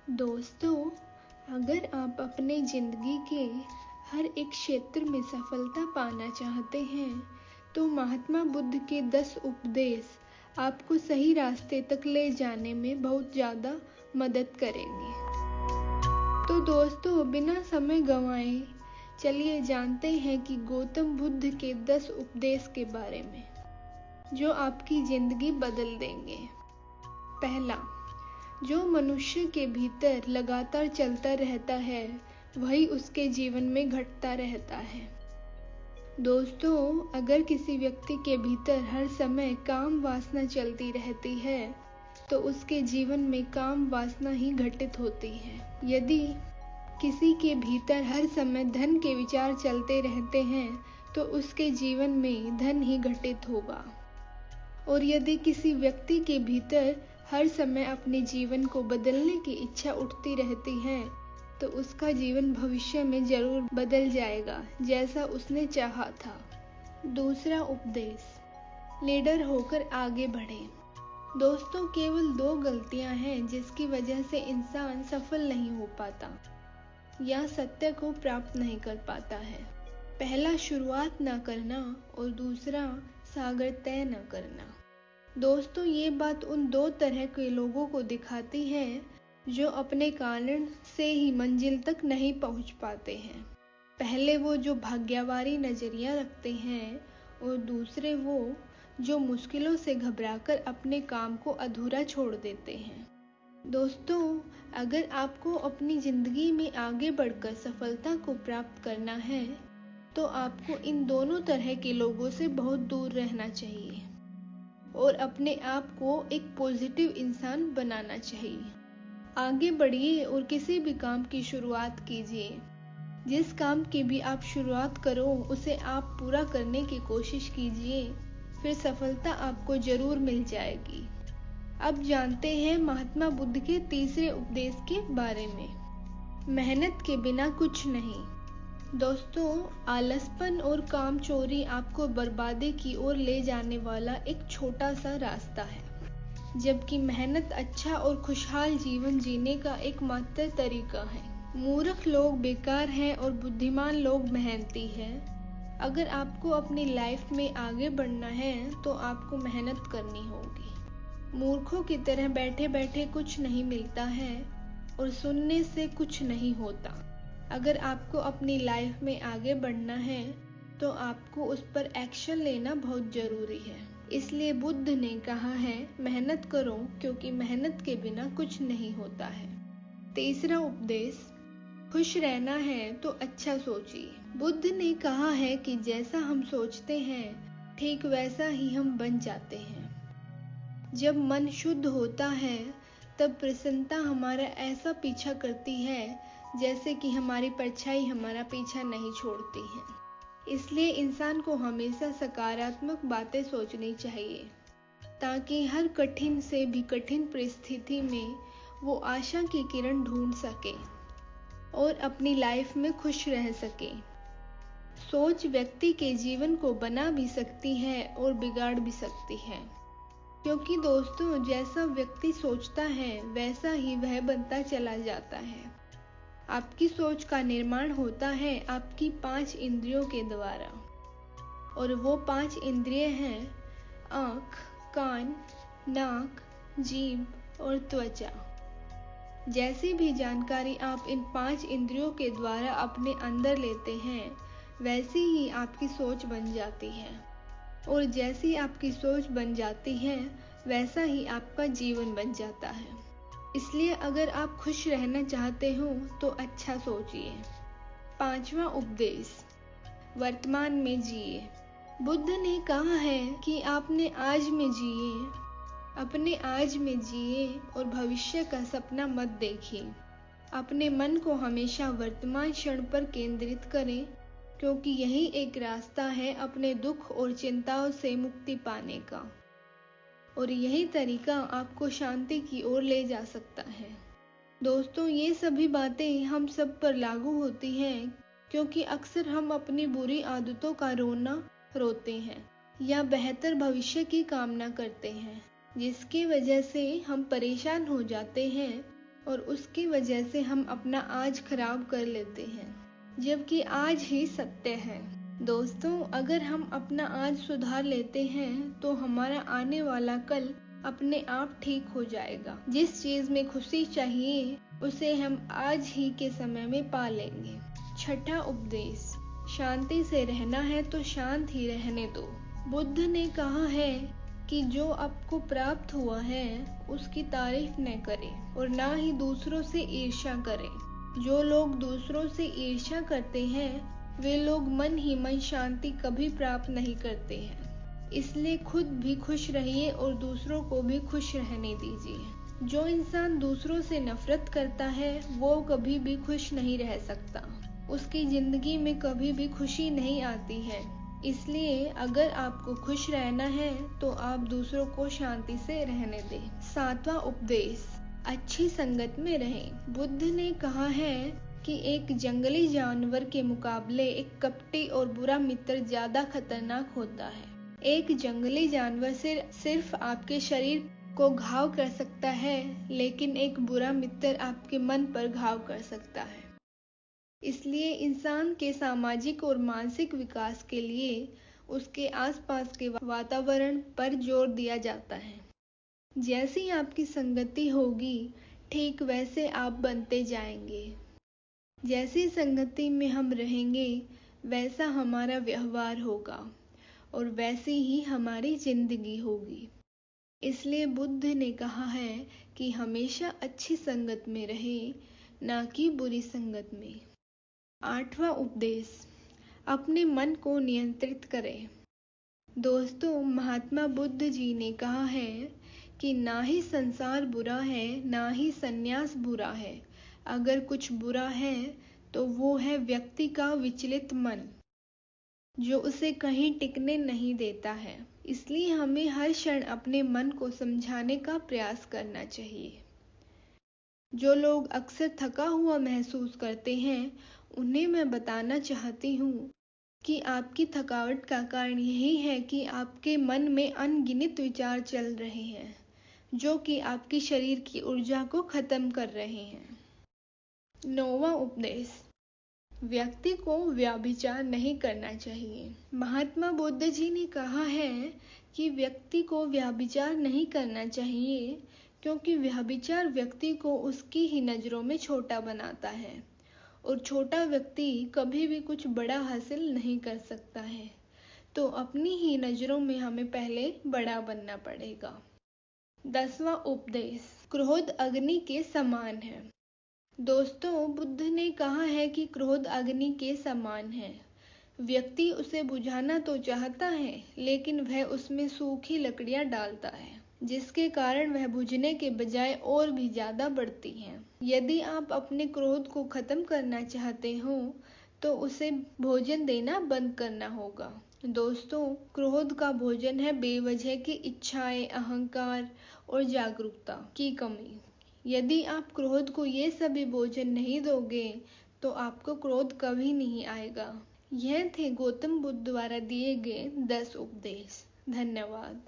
दोस्तों, अगर आप अपने ज़िंदगी के हर एक क्षेत्र में सफलता पाना चाहते हैं, तो महात्मा बुद्ध के 10 उपदेश आपको सही रास्ते तक ले जाने में बहुत ज़्यादा मदद करेंगे। तो दोस्तों, बिना समय गंवाए चलिए जानते हैं कि गौतम बुद्ध के 10 उपदेश के बारे में, जो आपकी ज़िंदगी बदल देंगे। पहला, जो मनुष्य के भीतर लगातार चलता रहता है, वही उसके जीवन में घटता रहता है। दोस्तों, अगर किसी व्यक्ति के भीतर हर समय काम वासना चलती रहती है, तो उसके जीवन में काम वासना ही घटित होती है। यदि किसी के भीतर हर समय धन के विचार चलते रहते हैं, तो उसके जीवन में धन ही घटित होगा। और यदि किसी व्यक्ति के भीतर हर समय अपने जीवन को बदलने की इच्छा उठती रहती है, तो उसका जीवन भविष्य में जरूर बदल जाएगा, जैसा उसने चाहा था। दूसरा उपदेश, लीडर होकर आगे बढ़े। दोस्तों, केवल 2 गलतियां हैं जिसकी वजह से इंसान सफल नहीं हो पाता या सत्य को प्राप्त नहीं कर पाता है। पहला, शुरुआत न करना, और दूसरा, सागर तय न करना। दोस्तों, ये बात उन 2 तरह के लोगों को दिखाती है जो अपने कारण से ही मंजिल तक नहीं पहुंच पाते हैं। पहले वो जो भाग्यवारी नजरिया रखते हैं, और दूसरे वो जो मुश्किलों से घबराकर अपने काम को अधूरा छोड़ देते हैं। दोस्तों, अगर आपको अपनी जिंदगी में आगे बढ़कर सफलता को प्राप्त करना है, तो आपको इन दोनों तरह के लोगों से बहुत दूर रहना चाहिए और अपने आप को एक पॉजिटिव इंसान बनाना चाहिए। आगे बढ़िए और किसी भी काम की शुरुआत कीजिए। जिस काम की भी आप शुरुआत करो, उसे आप पूरा करने की कोशिश कीजिए, फिर सफलता आपको जरूर मिल जाएगी। अब जानते हैं महात्मा बुद्ध के तीसरे उपदेश के बारे में। मेहनत के बिना कुछ नहीं। दोस्तों, आलसपन और कामचोरी आपको बर्बादी की ओर ले जाने वाला एक छोटा सा रास्ता है, जबकि मेहनत अच्छा और खुशहाल जीवन जीने का एकमात्र तरीका है। मूर्ख लोग बेकार हैं और बुद्धिमान लोग मेहनती हैं। अगर आपको अपनी लाइफ में आगे बढ़ना है, तो आपको मेहनत करनी होगी। मूर्खों की तरह बैठे बैठे कुछ नहीं मिलता है और सुनने से कुछ नहीं होता। अगर आपको अपनी लाइफ में आगे बढ़ना है, तो आपको उस पर एक्शन लेना बहुत जरूरी है। इसलिए बुद्ध ने कहा है, मेहनत करो, क्योंकि मेहनत के बिना कुछ नहीं होता है। तीसरा उपदेश, खुश रहना है तो अच्छा सोचिए। बुद्ध ने कहा है कि जैसा हम सोचते हैं, ठीक वैसा ही हम बन जाते हैं। जब मन शुद्ध होता है, तब प्रसन्नता हमारा ऐसा पीछा करती है जैसे कि हमारी परछाई हमारा पीछा नहीं छोड़ती है। इसलिए इंसान को हमेशा सकारात्मक बातें सोचनी चाहिए, ताकि हर कठिन से भी कठिन परिस्थिति में वो आशा की किरण ढूंढ सके और अपनी लाइफ में खुश रह सके। सोच व्यक्ति के जीवन को बना भी सकती है और बिगाड़ भी सकती है, क्योंकि दोस्तों, जैसा व्यक्ति सोचता है, वैसा ही वह बनता चला जाता है। आपकी सोच का निर्माण होता है आपकी 5 इंद्रियों के द्वारा, और वो 5 इंद्रिय हैं आँख, कान, नाक, जीभ और त्वचा। जैसी भी जानकारी आप इन 5 इंद्रियों के द्वारा अपने अंदर लेते हैं, वैसी ही आपकी सोच बन जाती है, और जैसी आपकी सोच बन जाती है, वैसा ही आपका जीवन बन जाता है। इसलिए अगर आप खुश रहना चाहते हो, तो अच्छा सोचिए। 5वां उपदेश, वर्तमान में जिए। बुद्ध ने कहा है कि आपने आज में जिए, अपने आज में जिए और भविष्य का सपना मत देखिए। अपने मन को हमेशा वर्तमान क्षण पर केंद्रित करें, क्योंकि यही एक रास्ता है अपने दुख और चिंताओं से मुक्ति पाने का, और यही तरीका आपको शांति की ओर ले जा सकता है। दोस्तों, ये सभी बातें हम सब पर लागू होती हैं, क्योंकि अक्सर हम अपनी बुरी आदतों का रोना रोते हैं या बेहतर भविष्य की कामना करते हैं, जिसकी वजह से हम परेशान हो जाते हैं और उसकी वजह से हम अपना आज खराब कर लेते हैं, जबकि आज ही सत्य है। दोस्तों, अगर हम अपना आज सुधार लेते हैं तो हमारा आने वाला कल अपने आप ठीक हो जाएगा। जिस चीज में खुशी चाहिए उसे हम आज ही के समय में पा लेंगे। छठा उपदेश, शांति से रहना है तो शांत ही रहने दो। बुद्ध ने कहा है कि जो आपको प्राप्त हुआ है उसकी तारीफ न करें और ना ही दूसरों से ईर्ष्या करें। जो लोग दूसरों से ईर्ष्या करते हैं वे लोग मन ही मन शांति कभी प्राप्त नहीं करते हैं। इसलिए खुद भी खुश रहिए और दूसरों को भी खुश रहने दीजिए। जो इंसान दूसरों से नफरत करता है वो कभी भी खुश नहीं रह सकता। उसकी जिंदगी में कभी भी खुशी नहीं आती है। इसलिए अगर आपको खुश रहना है तो आप दूसरों को शांति से रहने दें। सातवां उपदेश, अच्छी संगत में रहें। बुद्ध ने कहा है कि एक जंगली जानवर के मुकाबले एक कपटी और बुरा मित्र ज्यादा खतरनाक होता है। एक जंगली जानवर सिर्फ आपके शरीर को घाव कर सकता है, लेकिन एक बुरा मित्र आपके मन पर घाव कर सकता है। इसलिए इंसान के सामाजिक और मानसिक विकास के लिए उसके आसपास के वातावरण पर जोर दिया जाता है। जैसी आपकी संगति होगी ठीक वैसे आप बनते जाएंगे। जैसी संगति में हम रहेंगे वैसा हमारा व्यवहार होगा और वैसी ही हमारी जिंदगी होगी। इसलिए बुद्ध ने कहा है कि हमेशा अच्छी संगत में रहें, ना कि बुरी संगत में। आठवां उपदेश, अपने मन को नियंत्रित करें। दोस्तों, महात्मा बुद्ध जी ने कहा है कि ना ही संसार बुरा है, ना ही संन्यास बुरा है। अगर कुछ बुरा है तो वो है व्यक्ति का विचलित मन, जो उसे कहीं टिकने नहीं देता है। इसलिए हमें हर क्षण अपने मन को समझाने का प्रयास करना चाहिए। जो लोग अक्सर थका हुआ महसूस करते हैं उन्हें मैं बताना चाहती हूँ कि आपकी थकावट का कारण यही है कि आपके मन में अनगिनत विचार चल रहे हैं जो कि आपके शरीर की ऊर्जा को खत्म कर रहे हैं। 9वां उपदेश, व्यक्ति को व्यभिचार नहीं करना चाहिए। महात्मा बुद्ध जी ने कहा है कि व्यक्ति को व्यभिचार नहीं करना चाहिए क्योंकि व्यभिचार व्यक्ति को उसकी ही नजरों में छोटा बनाता है और छोटा व्यक्ति कभी भी कुछ बड़ा हासिल नहीं कर सकता है। तो अपनी ही नजरों में हमें पहले बड़ा बनना पड़ेगा। 10वां उपदेश, क्रोध अग्नि के समान है। दोस्तों, बुद्ध ने कहा है कि क्रोध अग्नि के समान है। व्यक्ति उसे बुझाना तो चाहता है लेकिन वह उसमें सूखी लकड़ियां डालता है जिसके कारण वह बुझने के बजाय और भी ज्यादा बढ़ती है। यदि आप अपने क्रोध को खत्म करना चाहते हो तो उसे भोजन देना बंद करना होगा। दोस्तों, क्रोध का भोजन है बेवजह की इच्छाएं, अहंकार और जागरूकता की कमी। यदि आप क्रोध को ये सभी भोजन नहीं दोगे तो आपको क्रोध कभी नहीं आएगा। यह थे गौतम बुद्ध द्वारा दिए गए 10 उपदेश। धन्यवाद।